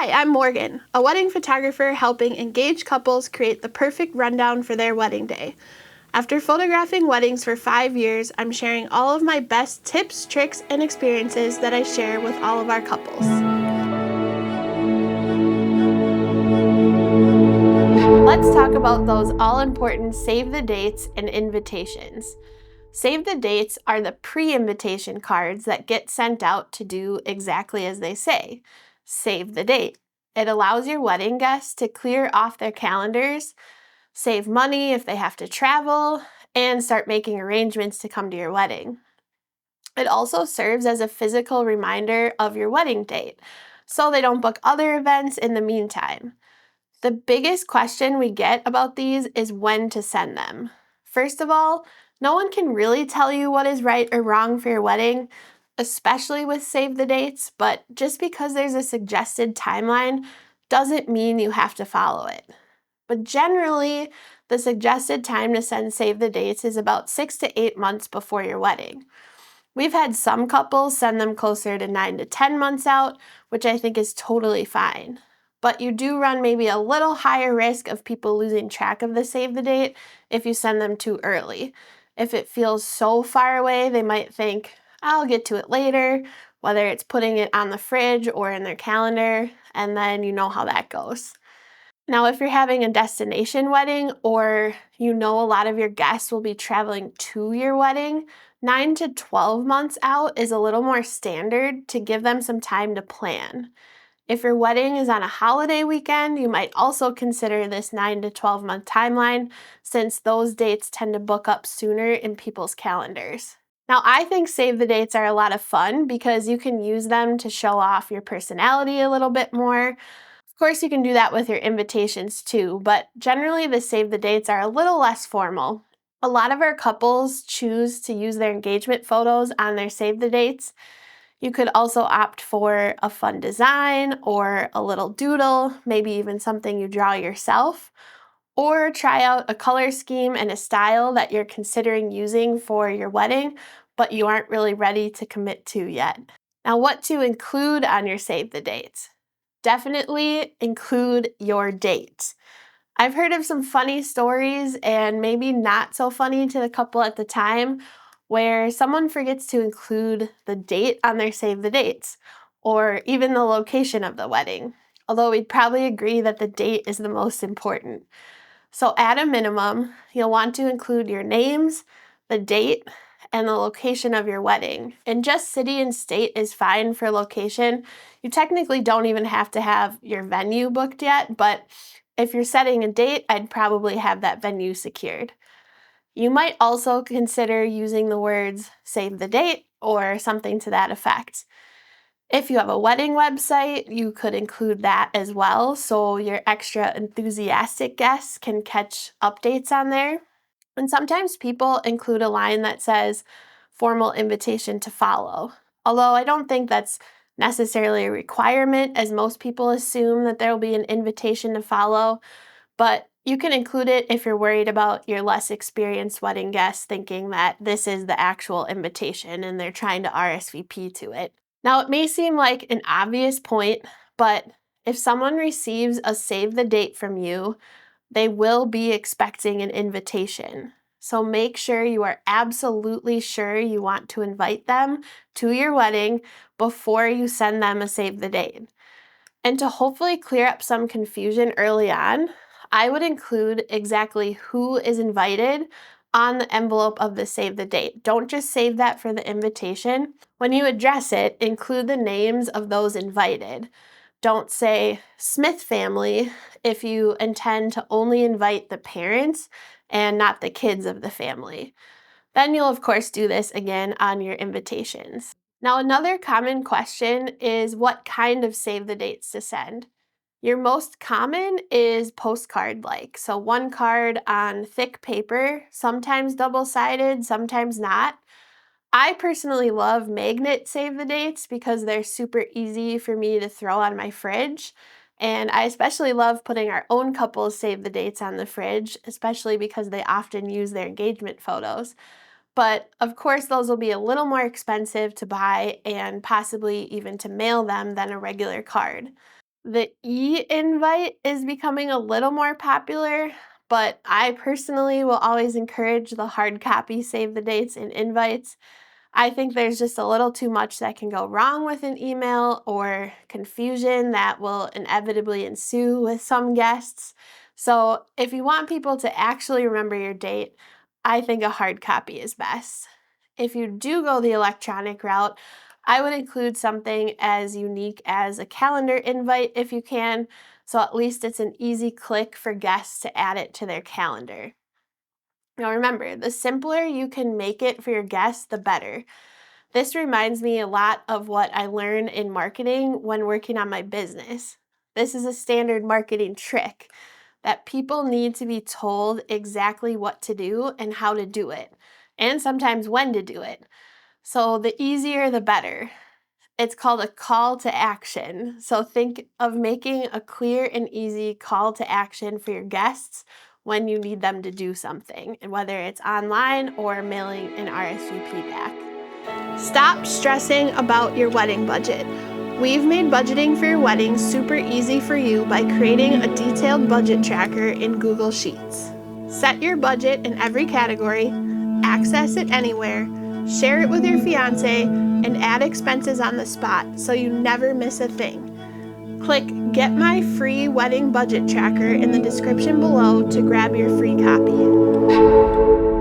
Hi, I'm Morgan, a wedding photographer helping engaged couples create the perfect rundown for their wedding day. After photographing weddings for 5 years, I'm sharing all of my best tips, tricks, and experiences that I share with all of our couples. Let's talk about those all-important save the dates and invitations. Save the dates are the pre-invitation cards that get sent out to do exactly as they say. Save the date. It allows your wedding guests to clear off their calendars, save money if they have to travel, and start making arrangements to come to your wedding. It also serves as a physical reminder of your wedding date, so they don't book other events in the meantime. The biggest question we get about these is when to send them. First of all, no one can really tell you what is right or wrong for your wedding, especially with save the dates, but just because there's a suggested timeline doesn't mean you have to follow it. But generally, the suggested time to send save the dates is about 6 to 8 months before your wedding. We've had some couples send them closer to 9 to 10 months out, which I think is totally fine. But you do run maybe a little higher risk of people losing track of the save the date if you send them too early. If it feels so far away, they might think, I'll get to it later, whether it's putting it on the fridge or in their calendar, and then you know how that goes. Now, if you're having a destination wedding or you know a lot of your guests will be traveling to your wedding, 9 to 12 months out is a little more standard to give them some time to plan. If your wedding is on a holiday weekend, you might also consider this 9 to 12 month timeline since those dates tend to book up sooner in people's calendars. Now, I think save the dates are a lot of fun because you can use them to show off your personality a little bit more. Of course, you can do that with your invitations too, but generally the save the dates are a little less formal. A lot of our couples choose to use their engagement photos on their save the dates. You could also opt for a fun design or a little doodle, maybe even something you draw yourself, or try out a color scheme and a style that you're considering using for your wedding, but you aren't really ready to commit to yet. Now, what to include on your save the dates? Definitely include your date. I've heard of some funny stories and maybe not so funny to the couple at the time where someone forgets to include the date on their save the dates or even the location of the wedding, although we'd probably agree that the date is the most important. So at a minimum, you'll want to include your names, the date, and the location of your wedding. And just city and state is fine for location. You technically don't even have to have your venue booked yet, but if you're setting a date, I'd probably have that venue secured. You might also consider using the words save the date or something to that effect. If you have a wedding website, you could include that as well, so your extra enthusiastic guests can catch updates on there. And sometimes people include a line that says formal invitation to follow. Although I don't think that's necessarily a requirement, as most people assume that there will be an invitation to follow, but you can include it if you're worried about your less experienced wedding guests thinking that this is the actual invitation and they're trying to RSVP to it. Now, it may seem like an obvious point, but if someone receives a save the date from you, they will be expecting an invitation. So make sure you are absolutely sure you want to invite them to your wedding before you send them a save the date. And to hopefully clear up some confusion early on, I would include exactly who is invited on the envelope of the save the date. Don't just save that for the invitation. When you address it, include the names of those invited. Don't say Smith family if you intend to only invite the parents and not the kids of the family. Then you'll of course do this again on your invitations. Now, another common question is what kind of save the dates to send. Your most common is postcard-like, so one card on thick paper, sometimes double-sided, sometimes not. I personally love magnet save the dates because they're super easy for me to throw on my fridge. And I especially love putting our own couples save the dates on the fridge, especially because they often use their engagement photos. But of course, those will be a little more expensive to buy and possibly even to mail them than a regular card. The e-invite is becoming a little more popular, but I personally will always encourage the hard copy save the dates and invites. I think there's just a little too much that can go wrong with an email or confusion that will inevitably ensue with some guests. So, if you want people to actually remember your date, I think a hard copy is best. If you do go the electronic route, I would include something as unique as a calendar invite if you can, so at least it's an easy click for guests to add it to their calendar. Now remember, the simpler you can make it for your guests, the better. This reminds me a lot of what I learned in marketing when working on my business. This is a standard marketing trick that people need to be told exactly what to do and how to do it, and sometimes when to do it. So the easier, the better. It's called a call to action. So think of making a clear and easy call to action for your guests when you need them to do something, and whether it's online or mailing an RSVP back. Stop stressing about your wedding budget. We've made budgeting for your wedding super easy for you by creating a detailed budget tracker in Google Sheets. Set your budget in every category, access it anywhere, share it with your fiance, and add expenses on the spot so you never miss a thing. Click Get My Free Wedding Budget Tracker in the description below to grab your free copy.